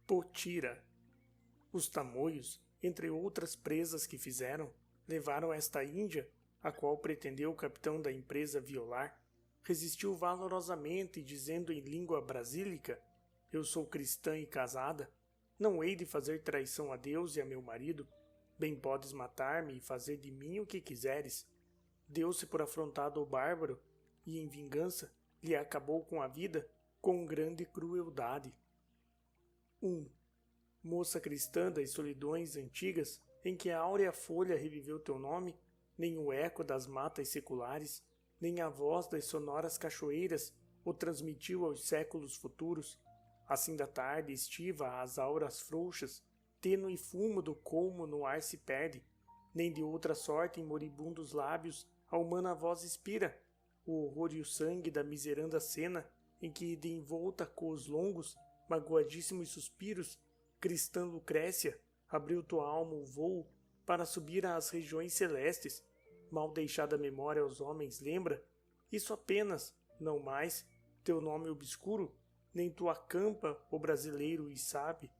Potira. Os tamoios, entre outras presas que fizeram, levaram esta índia, a qual pretendeu o capitão da empresa violar, resistiu valorosamente, dizendo em língua brasílica: eu sou cristã e casada, não hei de fazer traição a Deus e a meu marido, bem podes matar-me e fazer de mim o que quiseres. Deu-se por afrontado o bárbaro, e em vingança lhe acabou com a vida com grande crueldade. 1. Moça cristã das solidões antigas, em que a áurea folha reviveu teu nome, nem o eco das matas seculares, nem a voz das sonoras cachoeiras o transmitiu aos séculos futuros. Assim da tarde estiva às auras frouxas, tênue fumo do colmo no ar se perde, nem de outra sorte em moribundos lábios a humana voz expira, o horror e o sangue da miseranda cena, em que de envolta cos longos, magoadíssimos suspiros, cristã Lucrécia, abriu tua alma o vôo para subir às regiões celestes, mal deixada memória aos homens lembra, isso apenas, não mais, teu nome obscuro, nem tua campa o brasileiro e sabe.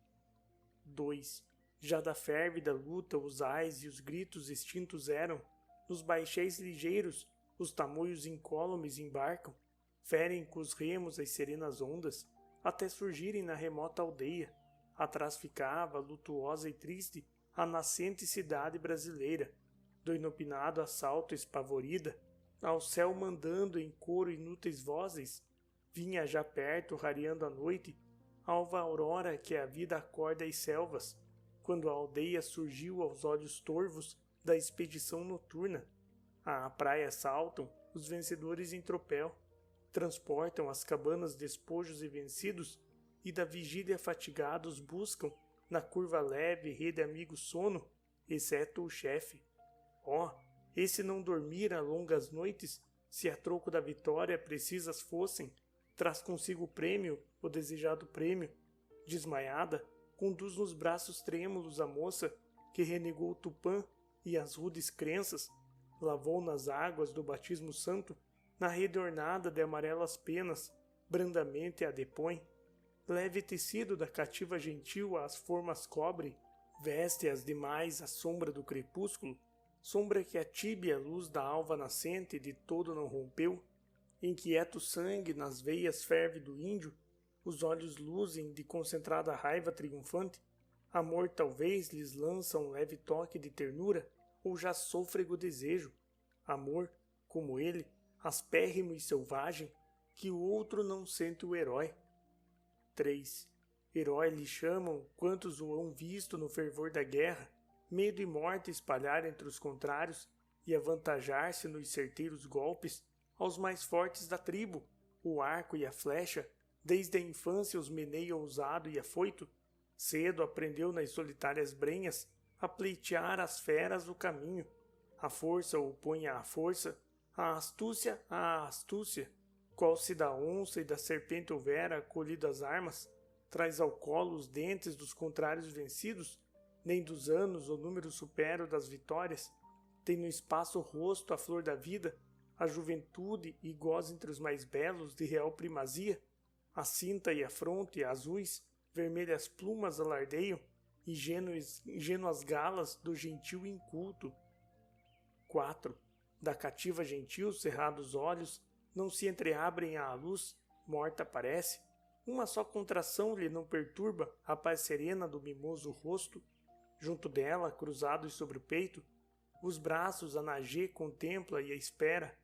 2. Já da férvida luta os ais e os gritos extintos eram, nos baixéis ligeiros, os tamoios incólumes embarcam, ferem com os remos as serenas ondas, até surgirem na remota aldeia. Atrás ficava, lutuosa e triste, a nascente cidade brasileira, do inopinado assalto espavorida, ao céu mandando em coro inúteis vozes, vinha já perto, rareando a noite, alva aurora que a vida acorda às selvas, quando a aldeia surgiu aos olhos torvos da expedição noturna. À praia saltam os vencedores em tropel, transportam às cabanas despojos e vencidos, e da vigília fatigados buscam, na curva leve rede amigo sono, exceto o chefe. Oh, esse não dormira longas noites, se a troco da vitória precisas fossem, traz consigo o prêmio, o desejado prêmio. Desmaiada, conduz nos braços trêmulos a moça, que renegou Tupã e as rudes crenças, lavou nas águas do batismo santo, na rede ornada de amarelas penas, brandamente a depõe. Leve tecido da cativa gentil às formas cobre, veste as demais a sombra do crepúsculo, sombra que a tíbia luz da alva nascente de todo não rompeu. Inquieto sangue nas veias ferve do índio, os olhos luzem de concentrada raiva triunfante, amor talvez lhes lança um leve toque de ternura, ou já sôfrego desejo, amor, como ele, aspérrimo e selvagem, que o outro não sente o herói. 3. Herói lhe chamam quantos o hão visto no fervor da guerra, medo e morte espalhar entre os contrários e avantajar-se nos certeiros golpes aos mais fortes da tribo, o arco e a flecha, desde a infância os meneia ousado e afoito, cedo aprendeu nas solitárias brenhas a pleitear às feras o caminho, a força opõe à força, a astúcia à astúcia, qual se da onça e da serpente houvera colhido as armas, traz ao colo os dentes dos contrários vencidos, nem dos anos o número supera o das vitórias, tem no espaço o rosto a flor da vida, a juventude e goza entre os mais belos de real primazia, a cinta e a fronte azuis, vermelhas plumas alardeiam, e ingênuas galas do gentil inculto. 4. Da cativa gentil cerrados olhos, não se entreabrem à luz, morta parece, uma só contração lhe não perturba a paz serena do mimoso rosto, junto dela, cruzados sobre o peito, os braços a Nagê contempla e a espera,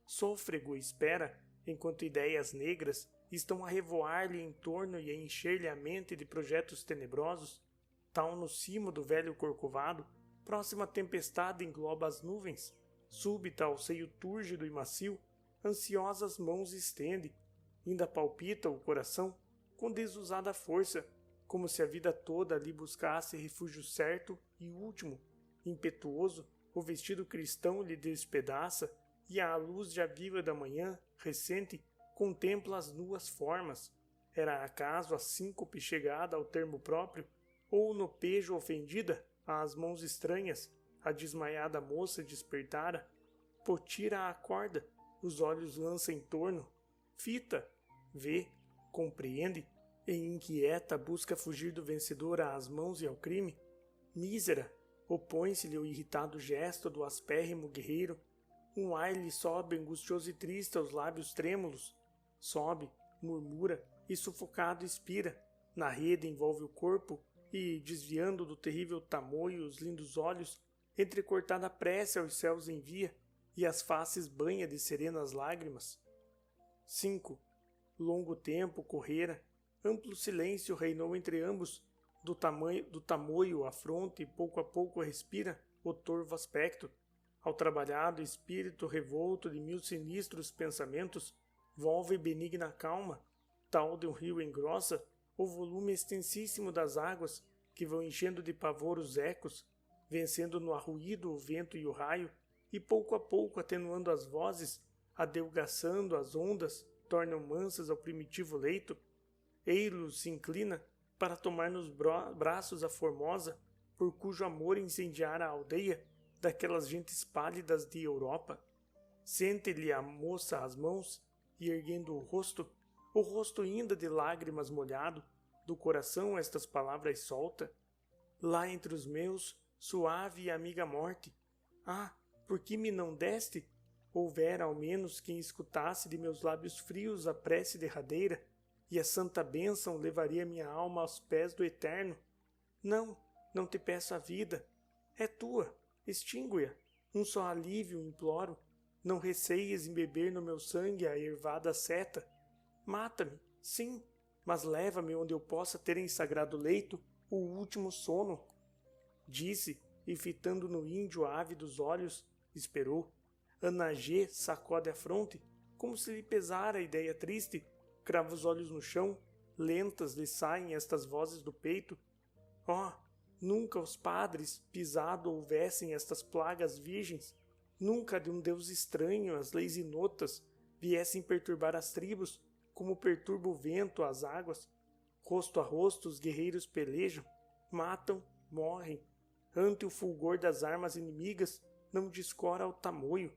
sôfrego espera, enquanto ideias negras estão a revoar-lhe em torno e a encher-lhe a mente de projetos tenebrosos, tal no cimo do velho corcovado, próxima tempestade engloba as nuvens, súbita ao seio túrgido e macio, ansiosas mãos estende, ainda palpita o coração com desusada força, como se a vida toda ali buscasse refúgio certo e último. Impetuoso, o vestido cristão lhe despedaça, e à luz já viva da manhã, recente, contempla as nuas formas. Era acaso a síncope chegada ao termo próprio, ou no pejo ofendida, às mãos estranhas, a desmaiada moça despertara? Potira acorda, os olhos lança em torno, fita, vê, compreende, e inquieta busca fugir do vencedor às mãos e ao crime, mísera, opõe-se-lhe o irritado gesto do aspérrimo guerreiro, um ar lhe sobe angustioso e triste aos lábios trêmulos, sobe, murmura e sufocado expira, na rede envolve o corpo e, desviando do terrível tamoio os lindos olhos, entrecortada prece aos céus envia e as faces banha de serenas lágrimas. 5. Longo tempo correra, amplo silêncio reinou entre ambos, do tamoio a fronte pouco a pouco respira o torvo aspecto. Ao trabalhado espírito revolto de mil sinistros pensamentos, volve benigna calma, tal de um rio engrossa o volume extensíssimo das águas, que vão enchendo de pavor os ecos, vencendo no arruído o vento e o raio, e pouco a pouco atenuando as vozes, adelgaçando as ondas, tornam mansas ao primitivo leito. Eilos se inclina para tomar nos braços a formosa, por cujo amor incendiara a aldeia daquelas gentes pálidas de Europa. Sente-lhe a moça as mãos, e erguendo o rosto ainda de lágrimas molhado, do coração estas palavras solta: lá entre os meus, suave e amiga morte, ah, por que me não deste? Houvera ao menos quem escutasse de meus lábios frios a prece derradeira, e a santa bênção levaria minha alma aos pés do Eterno. Não, não te peço a vida, é tua, extingue-a, um só alívio imploro, não receies embeber no meu sangue a ervada seta. Mata-me, sim, mas leva-me onde eu possa ter em sagrado leito o último sono. Disse, e fitando no índio ávidos olhos, esperou. Ana G sacode a fronte, como se lhe pesara a ideia triste, crava os olhos no chão, lentas lhe saem estas vozes do peito. Oh, nunca os padres pisado houvessem estas plagas virgens, nunca de um Deus estranho as leis inotas viessem perturbar as tribos, como perturba o vento as águas. Rosto a rosto os guerreiros pelejam, matam, morrem. Ante o fulgor das armas inimigas, não descora o tamoio.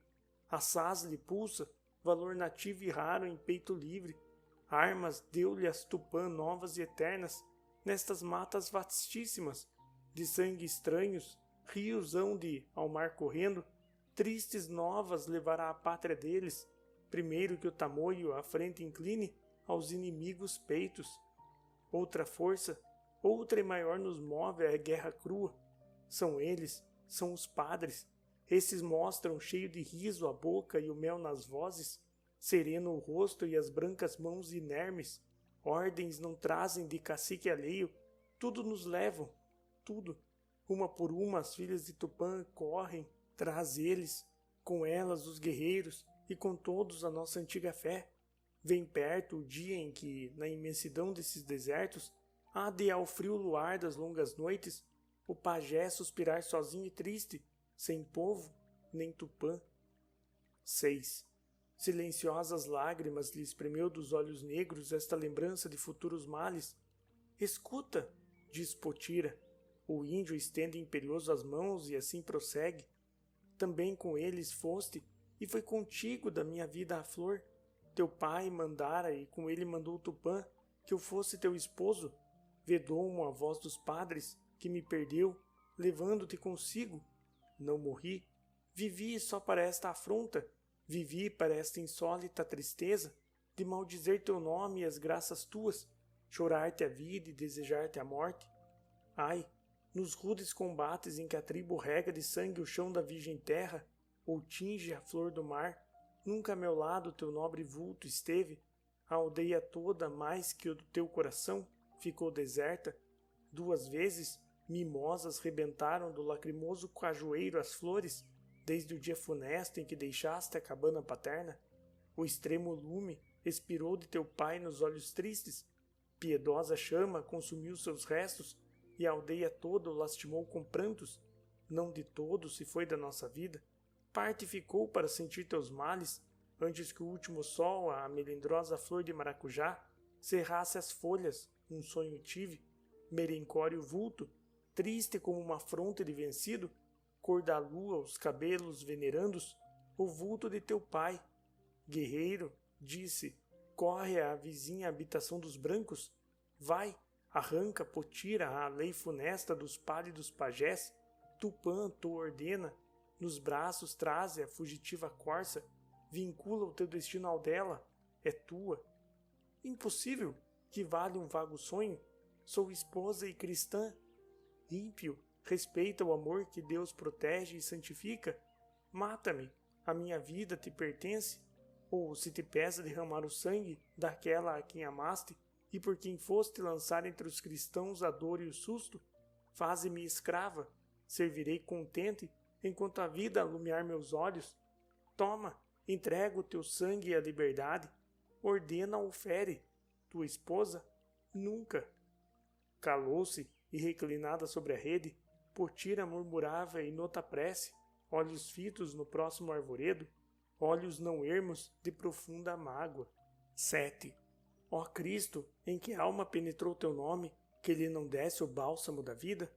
Assaz lhe pulsa, valor nativo e raro em peito livre. Armas deu-lhe as Tupã novas e eternas, nestas matas vastíssimas, de sangue estranhos, rios hão de, ao mar correndo, tristes novas levará a pátria deles, primeiro que o tamoio à frente incline aos inimigos peitos. Outra força, outra e maior nos move a guerra crua. São eles, são os padres. Esses mostram cheio de riso a boca e o mel nas vozes, sereno o rosto e as brancas mãos inermes. Ordens não trazem de cacique alheio, tudo nos levam, tudo. Uma por uma as filhas de Tupã correm, traz eles, com elas os guerreiros, e com todos a nossa antiga fé. Vem perto o dia em que, na imensidão desses desertos, há de ao frio luar das longas noites, o pajé suspirar sozinho e triste, sem povo nem Tupã. 6. Silenciosas lágrimas lhe espremeu dos olhos negros esta lembrança de futuros males. Escuta, diz Potira. O índio estende imperioso as mãos e assim prossegue. Também com eles foste, e foi contigo da minha vida a flor. Teu pai mandara, e com ele mandou Tupã, que eu fosse teu esposo. Vedou-mo a voz dos padres, que me perdeu, levando-te consigo. Não morri, vivi só para esta afronta, vivi para esta insólita tristeza, de maldizer teu nome e as graças tuas, chorar-te a vida e desejar-te a morte. Ai, nos rudes combates em que a tribo rega de sangue o chão da virgem terra, ou tinge a flor do mar, nunca a meu lado teu nobre vulto esteve, a aldeia toda, mais que o do teu coração, ficou deserta. 2 vezes, mimosas rebentaram do lacrimoso cajueiro as flores, desde o dia funesto em que deixaste a cabana paterna. O extremo lume expirou de teu pai nos olhos tristes, piedosa chama consumiu seus restos, e a aldeia toda o lastimou com prantos. Não de todo se foi da nossa vida, parte ficou para sentir teus males, antes que o último sol, a melindrosa flor de maracujá, cerrasse as folhas. Um sonho tive, merencório vulto, triste como uma fronte de vencido, cor da lua, os cabelos venerandos, o vulto de teu pai. Guerreiro, disse, corre à vizinha habitação dos brancos, Vai, arranca, potira a lei funesta dos pálidos pajés, Tupã tu ordena, nos braços traze a fugitiva corça, vincula o teu destino ao dela, é tua. Impossível, que vale um vago sonho, sou esposa e cristã. Ímpio, respeita o amor que Deus protege e santifica. Mata-me, a minha vida te pertence, ou se te pesa derramar o sangue daquela a quem amaste, e por quem foste lançar entre os cristãos a dor e o susto, faze-me escrava, servirei contente, enquanto a vida alumiar meus olhos. Toma, entrega o teu sangue e a liberdade, ordena ou fere, tua esposa, nunca. Calou-se, e reclinada sobre a rede, Potira murmurava em nota prece, olhos fitos no próximo arvoredo, olhos não ermos de profunda mágoa. 7. Ó Cristo, em que alma penetrou teu nome, que lhe não desse o bálsamo da vida?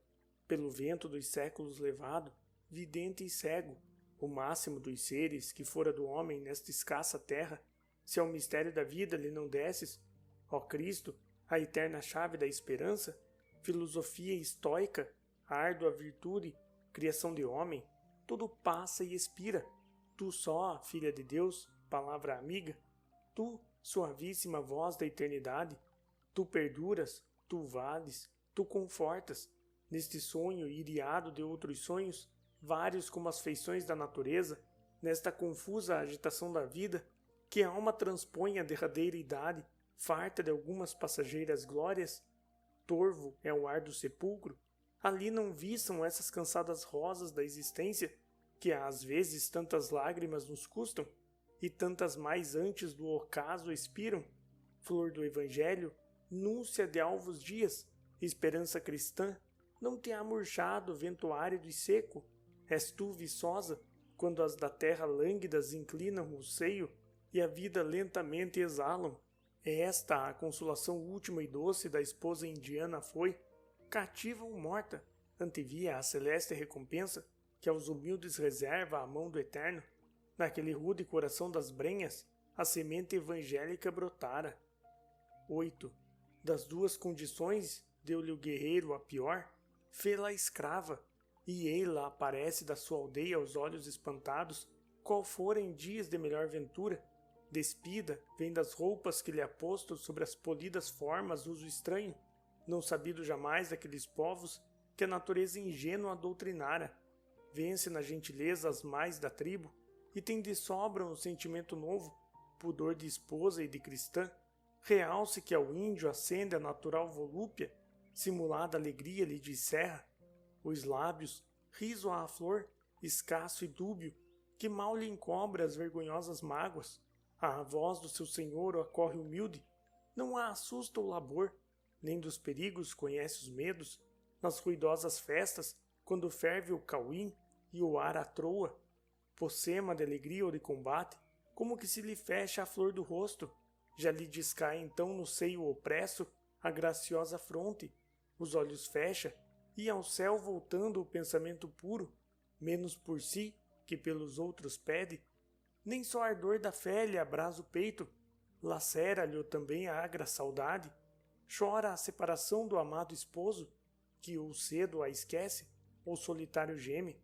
Pelo vento dos séculos levado, vidente e cego, o máximo dos seres que fora do homem nesta escassa terra, se ao mistério da vida lhe não desses, ó Cristo, a eterna chave da esperança, filosofia estoica, árdua virtude, criação de homem, tudo passa e expira. Tu só, filha de Deus, palavra amiga, tu, suavíssima voz da eternidade, tu perduras, tu vales, tu confortas, neste sonho iriado de outros sonhos, vários como as feições da natureza, nesta confusa agitação da vida, que a alma transpõe a derradeira idade, farta de algumas passageiras glórias, torvo é o ar do sepulcro, ali não viçam essas cansadas rosas da existência, que às vezes tantas lágrimas nos custam, e tantas mais antes do ocaso expiram, flor do Evangelho, núncia de alvos dias, esperança cristã, não te há murchado vento árido e seco, és tu viçosa, quando as da terra lânguidas inclinam o seio e a vida lentamente exalam. É esta a consolação última e doce da esposa indiana foi, cativa ou morta, antevia a celeste recompensa que aos humildes reserva a mão do Eterno. Naquele rude coração das brenhas, a semente evangélica brotara. 8. Das duas condições, deu-lhe o guerreiro a pior, fê-la escrava, e ei-la aparece da sua aldeia aos olhos espantados, qual fora em dias de melhor ventura. Despida, vem das roupas que lhe aposto sobre as polidas formas uso estranho, não sabido jamais daqueles povos que a natureza ingênua doutrinara. Vence na gentileza as mais da tribo, e tem de sobra um sentimento novo, pudor de esposa e de cristã, realce que ao índio acende a natural volúpia, simulada alegria lhe disserra, os lábios, riso à flor, escasso e dúbio, que mal lhe encobre as vergonhosas mágoas, a voz do seu senhor o acorre humilde, não a assusta o labor, nem dos perigos conhece os medos, nas ruidosas festas, quando ferve o cauim e o ar atroa, possema de alegria ou de combate, como que se lhe fecha a flor do rosto, já lhe descai então no seio opresso a graciosa fronte, os olhos fecha, e ao céu voltando o pensamento puro, menos por si que pelos outros pede, nem só ardor da fé lhe abrasa o peito, lacera-lhe também a agra saudade, chora a separação do amado esposo, que ou cedo a esquece, ou solitário geme,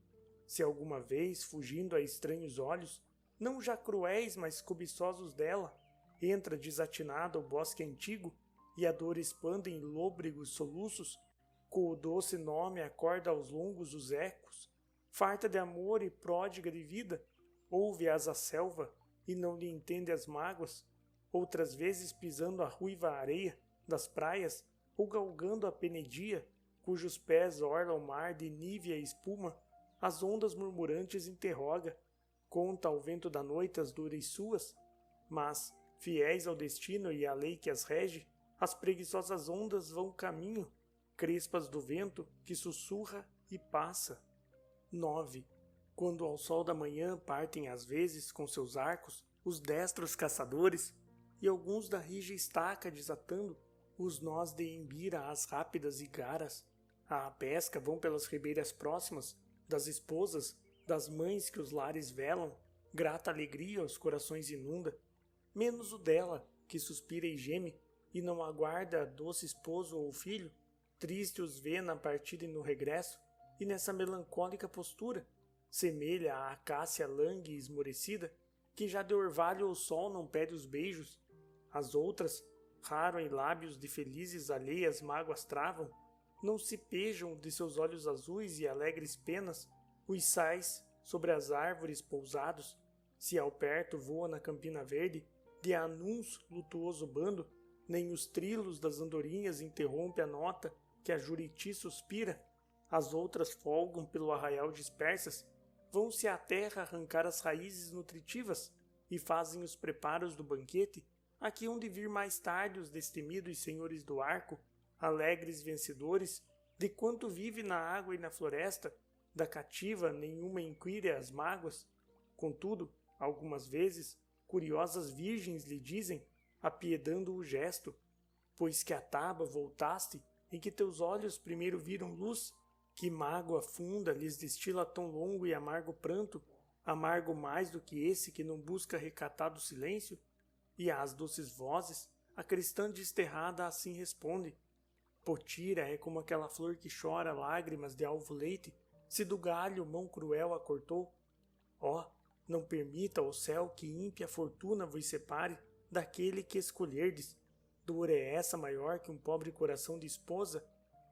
se alguma vez, fugindo a estranhos olhos, não já cruéis, mas cobiçosos dela, entra desatinada ao bosque antigo, e a dor expande em lôbregos soluços, com o doce nome acorda aos longos os ecos, farta de amor e pródiga de vida, ouve-as a selva e não lhe entende as mágoas, outras vezes pisando a ruiva areia das praias ou galgando a penedia, cujos pés orla o mar de nívea espuma, as ondas murmurantes interroga, conta ao vento da noite as dores suas, mas, fiéis ao destino e à lei que as rege, as preguiçosas ondas vão caminho, crespas do vento que sussurra e passa. 9. Quando ao sol da manhã partem às vezes com seus arcos os destros caçadores, e alguns da rija estaca desatando os nós de embira às rápidas igaras, à pesca vão pelas ribeiras próximas, das esposas, das mães que os lares velam, grata alegria aos corações inunda, menos o dela, que suspira e geme, e não aguarda doce esposo ou filho, triste os vê na partida e no regresso, e nessa melancólica postura, semelha a acácia langue e esmorecida, que já de orvalho o sol não pede os beijos. As outras, raro em lábios de felizes alheias mágoas travam, não se pejam de seus olhos azuis e alegres penas os sais sobre as árvores pousados, se ao perto voa na campina verde, de anuns lutuoso bando, nem os trilos das andorinhas interrompe a nota que a Juriti suspira. As outras folgam pelo arraial dispersas, vão-se à terra arrancar as raízes nutritivas e fazem os preparos do banquete, aqui hão de vir mais tarde os destemidos senhores do arco, alegres vencedores, de quanto vive na água e na floresta, da cativa nenhuma inquire as mágoas. Contudo, algumas vezes, curiosas virgens lhe dizem, apiedando o gesto, pois que a taba voltaste, em que teus olhos primeiro viram luz, que mágoa funda lhes destila tão longo e amargo pranto, amargo mais do que esse que não busca recatado silêncio? E às doces vozes, a cristã desterrada assim responde, Potira é como aquela flor que chora lágrimas de alvo leite, se do galho mão cruel a cortou. Ó, não permita, ó céu, que ímpia fortuna vos separe daquele que escolherdes. Dor é essa maior que um pobre coração de esposa?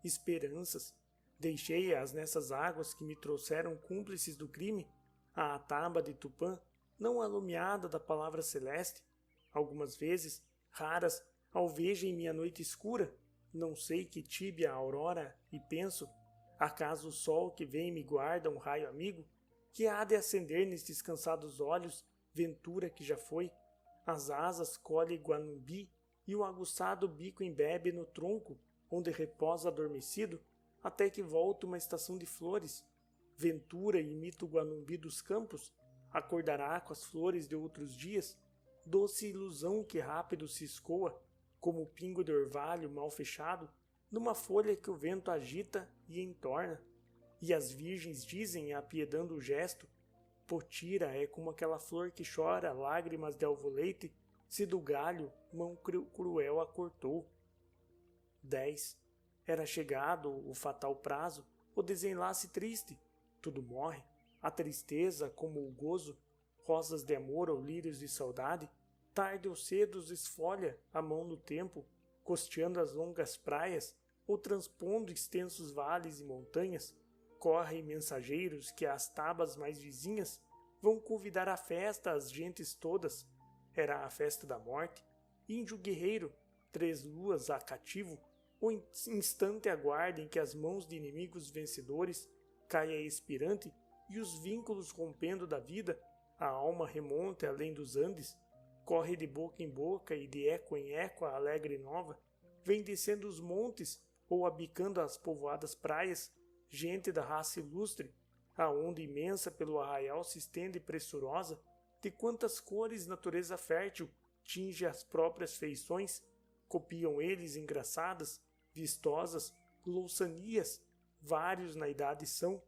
Esperanças, deixei-as nessas águas que me trouxeram cúmplices do crime, a taba de Tupã, não alumiada da palavra celeste. Algumas vezes, raras, alvejo em minha noite escura, não sei que tíbia a aurora, e penso, acaso o sol que vem me guarda um raio amigo, que há de acender nestes cansados olhos, ventura que já foi, as asas colhe Guanumbi, e o aguçado bico embebe no tronco, onde reposa adormecido, até que volta uma estação de flores. Ventura imita o Guanumbi dos campos, acordará com as flores de outros dias, doce ilusão que rápido se escoa, como o pingo de orvalho mal fechado, numa folha que o vento agita e entorna. E as virgens dizem, apiedando o gesto, Potira é como aquela flor que chora lágrimas de alvoleite, se do galho mão cruel a cortou. 10. Era chegado o fatal prazo, o desenlace triste, tudo morre, a tristeza como o gozo, rosas de amor ou lírios de saudade, tarde ou cedo os esfolha a mão no tempo, costeando as longas praias, ou transpondo extensos vales e montanhas, correm mensageiros que às tabas mais vizinhas vão convidar à festa as gentes todas. Era a festa da morte, índio guerreiro, 3 luas a cativo, o instante aguarda em que as mãos de inimigos vencedores caia expirante e os vínculos rompendo da vida, a alma remonta além dos Andes, corre de boca em boca e de eco em eco a alegre nova, vem descendo os montes ou abicando as povoadas praias, gente da raça ilustre, a onda imensa pelo arraial se estende pressurosa, de quantas cores natureza fértil tinge as próprias feições, copiam eles engraçadas, vistosas, louçanias, vários na idade são,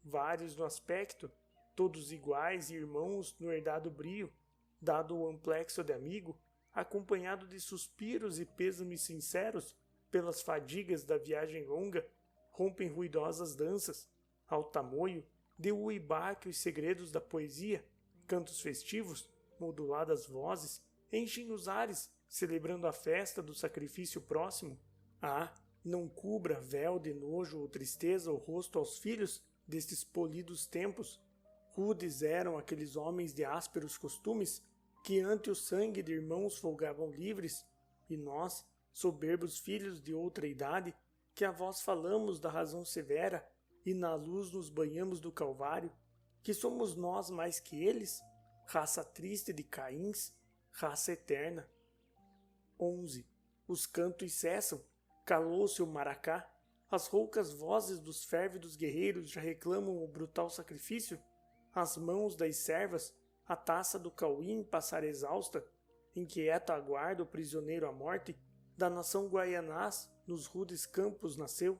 vários no aspecto, todos iguais e irmãos no herdado brio, dado o amplexo de amigo, acompanhado de suspiros e pêsames sinceros, pelas fadigas da viagem longa, rompem ruidosas danças, ao tamoio, de uibá que os segredos da poesia, cantos festivos, moduladas vozes, enchem os ares, celebrando a festa do sacrifício próximo. Ah, não cubra véu de nojo ou tristeza o rosto aos filhos destes polidos tempos. Rudes eram aqueles homens de ásperos costumes, que ante o sangue de irmãos folgavam livres, e nós, soberbos filhos de outra idade, que a vós falamos da razão severa, e na luz nos banhamos do Calvário, que somos nós mais que eles, raça triste de Caíns, raça eterna. 11. Os cantos cessam, calou-se o maracá, as roucas vozes dos férvidos guerreiros já reclamam o brutal sacrifício, as mãos das servas, a taça do cauim passar exausta, inquieta aguarda o prisioneiro à morte, da nação guaianás nos rudes campos nasceu,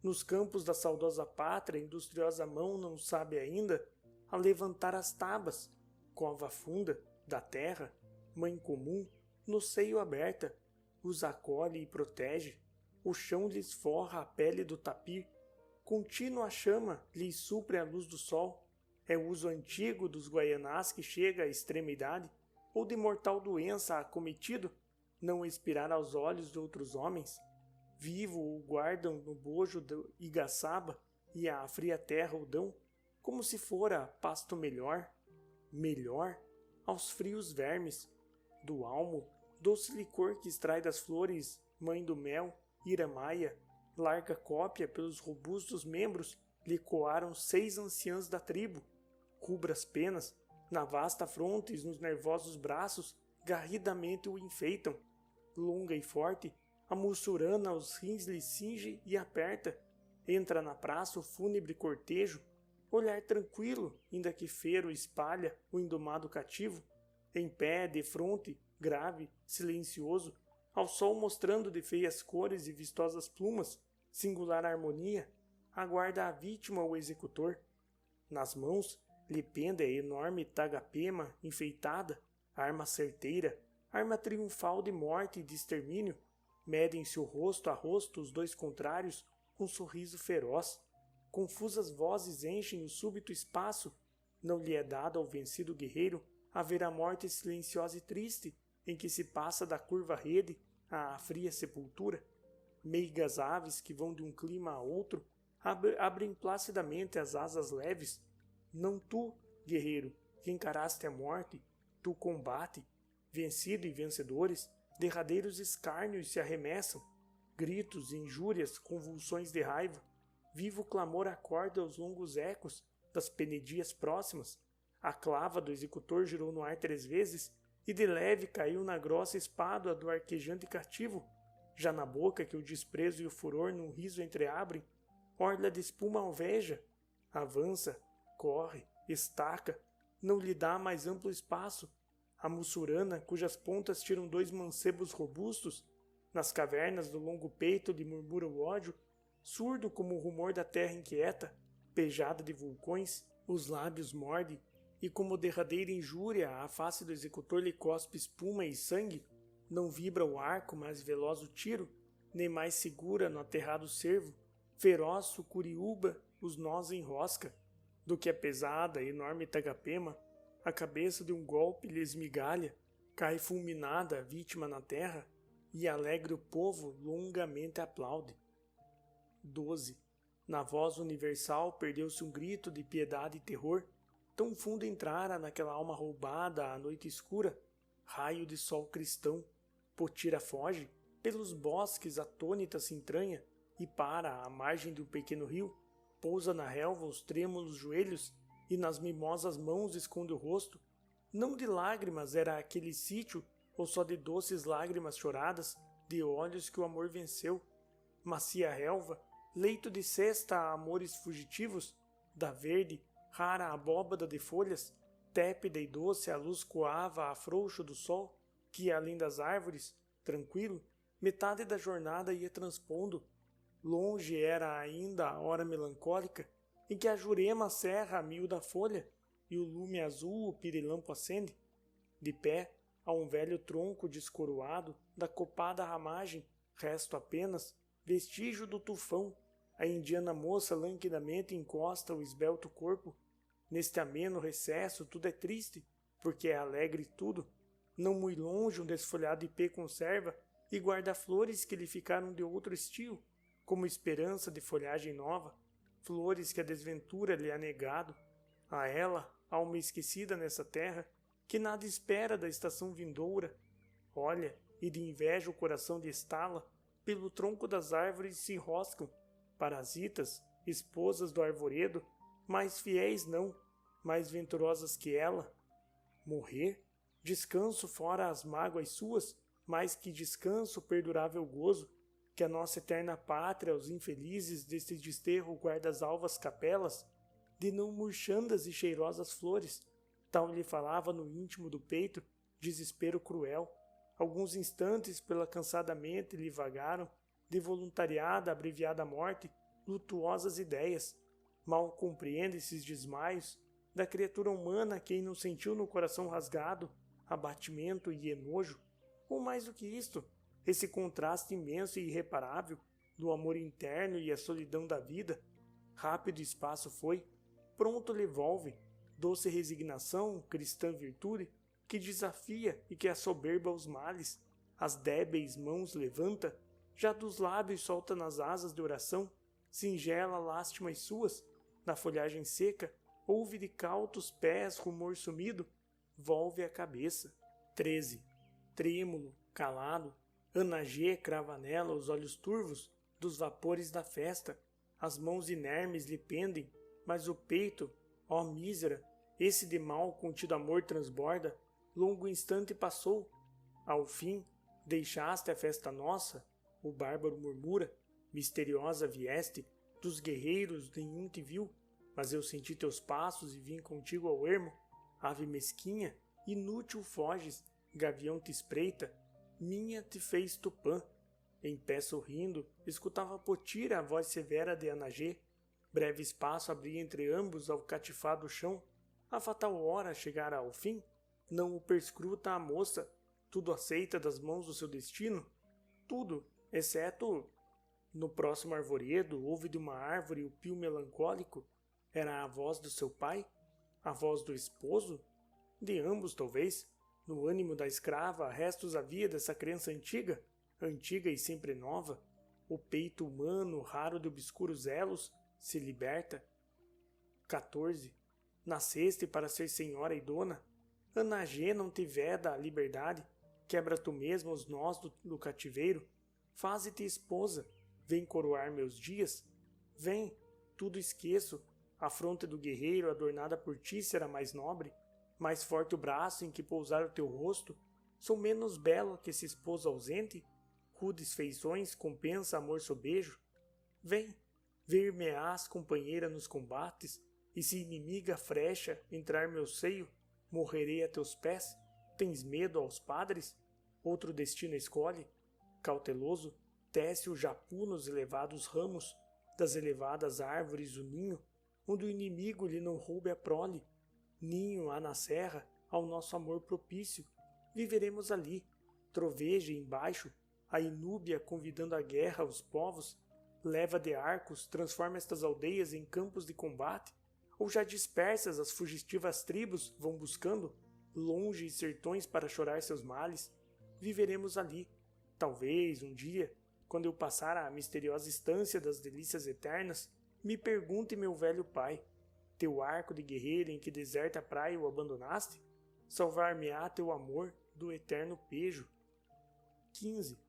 nos campos da saudosa pátria industriosa mão não sabe ainda a levantar as tabas, cova funda, da terra, mãe comum, no seio aberta, os acolhe e protege, o chão lhes forra a pele do tapir, contínua chama lhes supre a luz do sol, é uso antigo dos Guaianás que chega à extremidade, ou de mortal doença acometido, não expirar aos olhos de outros homens, vivo o guardam no bojo do Igaçaba e à fria terra o dão, como se fora pasto melhor, aos frios vermes, do almo, doce licor que extrai das flores, mãe do mel, Iramaia, larga cópia pelos robustos membros, lhe coaram 6 anciãs da tribo, rubras penas, na vasta fronte e nos nervosos braços, garridamente o enfeitam, longa e forte, a mussurana os rins lhe cinge e aperta, entra na praça o fúnebre cortejo, olhar tranquilo, ainda que fero espalha o indomado cativo, em pé, de fronte, grave, silencioso, ao sol mostrando de feias cores e vistosas plumas, singular harmonia, aguarda a vítima o executor. Nas mãos lhe pende a enorme tagapema enfeitada, arma certeira, arma triunfal de morte e de extermínio, medem-se o rosto a rosto os dois contrários, com sorriso feroz. Confusas vozes enchem o súbito espaço, não lhe é dado ao vencido guerreiro a ver a morte silenciosa e triste, em que se passa da curva rede à fria sepultura. Meigas aves que vão de um clima a outro, abrem placidamente as asas leves. Não tu, guerreiro, que encaraste a morte, tu combate, vencido e vencedores, derradeiros escárnios se arremessam, gritos, injúrias, convulsões de raiva, vivo clamor acorda os longos ecos das penedias próximas, a clava do executor girou no ar 3 vezes, e de leve caiu na grossa espádua do arquejante cativo, já na boca que o desprezo e o furor num riso entreabrem, orla de espuma alveja, avança, corre, estaca, não lhe dá mais amplo espaço, a mussurana, cujas pontas tiram 2 mancebos robustos, nas cavernas do longo peito lhe murmura o ódio, surdo como o rumor da terra inquieta, pejada de vulcões, os lábios morde, e como derradeira injúria a face do executor lhe cospe espuma e sangue, não vibra o arco, mais veloz o tiro, nem mais segura no aterrado cervo, feroz sucuriúba os nós enrosca, do que a pesada, enorme tagapema, a cabeça de um golpe lhe esmigalha, cai fulminada a vítima na terra, e alegre o povo longamente aplaude. 12. Na voz universal perdeu-se um grito de piedade e terror, tão fundo entrara naquela alma roubada à noite escura, raio de sol cristão, Potira foge, pelos bosques atônita se entranha, e para à margem de um pequeno rio, pousa na relva os trêmulos joelhos, e nas mimosas mãos esconde o rosto. Não de lágrimas era aquele sítio, ou só de doces lágrimas choradas, de olhos que o amor venceu. Macia relva, leito de cesta a amores fugitivos, da verde, rara abóbada de folhas, tépida e doce a luz coava a frouxo do sol, que além das árvores, tranquilo, metade da jornada ia transpondo. Longe era ainda a hora melancólica, em que a jurema serra a miúda folha, e o lume azul o pirilampo acende. De pé, a um velho tronco descoroado, da copada ramagem, resto apenas, vestígio do tufão, a indiana moça lanquidamente encosta o esbelto corpo. Neste ameno recesso tudo é triste, porque é alegre tudo. Não muito longe um desfolhado ipê conserva e guarda flores que lhe ficaram de outro estio, como esperança de folhagem nova, flores que a desventura lhe ha negado. A ela, alma esquecida nessa terra, que nada espera da estação vindoura, olha, e de inveja o coração lhe estala, pelo tronco das árvores se enroscam, parasitas, esposas do arvoredo, mais fiéis não, mais venturosas que ela. Morrer? Descanso fora as mágoas suas, mais que descanso perdurável gozo, que a nossa eterna pátria aos infelizes deste desterro guarda as alvas capelas, de não murchandas e cheirosas flores, tal lhe falava no íntimo do peito, desespero cruel. Alguns instantes pela cansada mente lhe vagaram, de voluntariada abreviada morte, lutuosas ideias. Mal compreende esses desmaios da criatura humana quem não sentiu no coração rasgado abatimento e enojo, ou mais do que isto, esse contraste imenso e irreparável do amor interno e a solidão da vida, rápido espaço foi, pronto lhe volve, doce resignação, cristã virtude, que desafia e que assoberba os males, as débeis mãos levanta, já dos lábios solta nas asas de oração, singela lástimas suas, na folhagem seca, ouve de cautos pés rumor sumido, volve a cabeça. 13. Trêmulo, calado, Ana G crava nela os olhos turvos dos vapores da festa, as mãos inermes lhe pendem, mas o peito, ó mísera, esse de mal contido amor transborda, longo instante passou, ao fim, deixaste a festa nossa, o bárbaro murmura, misteriosa vieste, dos guerreiros nenhum te viu, mas eu senti teus passos e vim contigo ao ermo, ave mesquinha, inútil foges, gavião te espreita, minha te fez Tupã. Em pé sorrindo, escutava Potira a voz severa de Anagê, breve espaço abria entre ambos ao catifado chão, a fatal hora chegara ao fim, não o perscruta a moça, tudo aceita das mãos do seu destino, tudo, exceto... No próximo arvoredo, ouve de uma árvore o pio melancólico, era a voz do seu pai? A voz do esposo? De ambos, talvez. No ânimo da escrava, restos havia dessa crença antiga, antiga e sempre nova. O peito humano, raro de obscuros elos, se liberta. 14. Nasceste para ser senhora e dona. Anagê não te veda a liberdade, quebra tu mesmo os nós do cativeiro, faze-te esposa, vem coroar meus dias, vem, tudo esqueço, a fronte do guerreiro adornada por ti será mais nobre, mais forte o braço em que pousar o teu rosto, sou menos belo que esse esposo ausente, rudes feições compensa amor sobejo, vem, ver-me-ás companheira nos combates, e se inimiga frecha entrar meu seio, morrerei a teus pés, tens medo aos padres? Outro destino escolhe, cauteloso, tece o japu nos elevados ramos, das elevadas árvores o ninho, onde o inimigo lhe não roube a prole. Ninho há na serra, ao nosso amor propício, viveremos ali. Troveja embaixo, a inúbia convidando à guerra os povos, leva de arcos, transforma estas aldeias em campos de combate, ou já dispersas as fugitivas tribos vão buscando, longe sertões para chorar seus males, viveremos ali. Talvez, um dia, quando eu passar à misteriosa estância das delícias eternas, me pergunte meu velho pai, teu arco de guerreiro em que deserta praia o abandonaste? Salvar-me-á teu amor do eterno pejo. 15.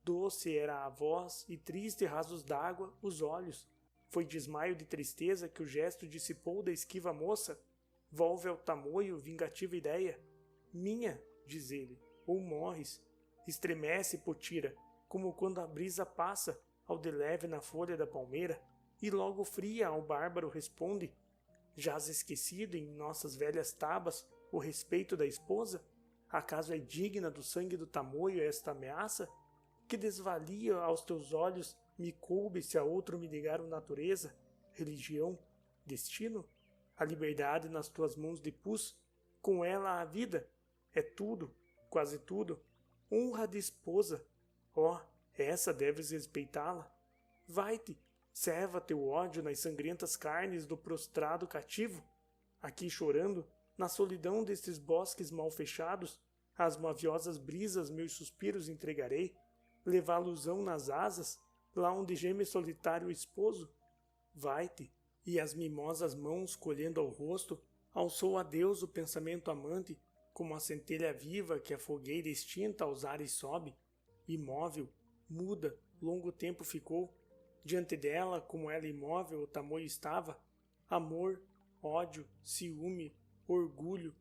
Doce era a voz e triste rasos d'água os olhos. Foi desmaio de tristeza que o gesto dissipou da esquiva moça. Volve ao tamoio vingativa ideia. Minha, diz ele, ou morres. Estremece, Potira, como quando a brisa passa ao de leve na folha da palmeira, e logo fria ao bárbaro responde, jaz esquecido em nossas velhas tabas o respeito da esposa? Acaso é digna do sangue do tamoio esta ameaça? Que desvalia aos teus olhos me coube se a outro me negaram natureza, religião, destino? A liberdade nas tuas mãos de pus, com ela a vida, é tudo, quase tudo, honra de esposa. Oh, essa deves respeitá-la. Vai-te, serva teu ódio nas sangrentas carnes do prostrado cativo. Aqui chorando, na solidão destes bosques mal fechados, às maviosas brisas meus suspiros entregarei, levá-losão nas asas, lá onde geme solitário o esposo. Vai-te, e as mimosas mãos colhendo ao rosto, alçou a Deus o pensamento amante, como a centelha viva que a fogueira extinta aos ares sobe. Imóvel, muda, longo tempo ficou. Diante dela, como ela imóvel, o tamoio estava. Amor, ódio, ciúme, orgulho,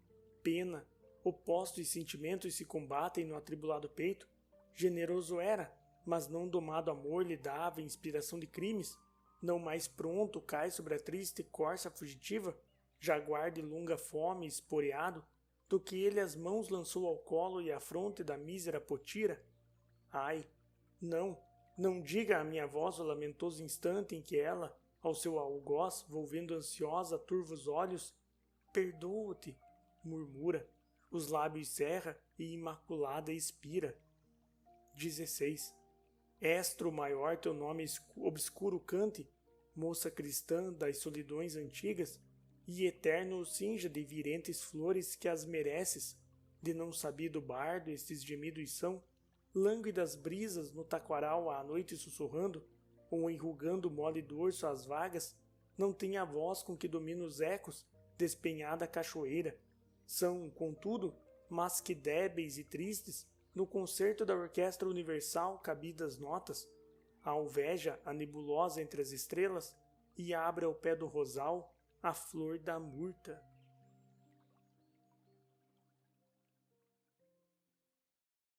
pena, opostos sentimentos se combatem no atribulado peito. Generoso era, mas não domado amor lhe dava inspiração de crimes. Não mais pronto cai sobre a triste corça fugitiva, jaguar de longa fome esporeado, do que ele as mãos lançou ao colo e à fronte da mísera Potira. Ai, não diga à minha voz o lamentoso instante em que ela, ao seu algoz, volvendo ansiosa, turva os olhos, perdoa-te, murmura, os lábios cerra e imaculada expira. XVI. Estro maior teu nome obscuro cante, moça cristã das solidões antigas, e eterno o cinja de virentes flores que as mereces, de não sabido bardo estes gemidos são, lânguidas brisas no taquaral à noite sussurrando, ou enrugando mole dorso às vagas, não tem a voz com que domina os ecos, despenhada cachoeira. São, contudo, mas que débeis e tristes, no concerto da orquestra universal cabidas notas, a alveja, a nebulosa entre as estrelas, e abre ao pé do rosal a flor da murta.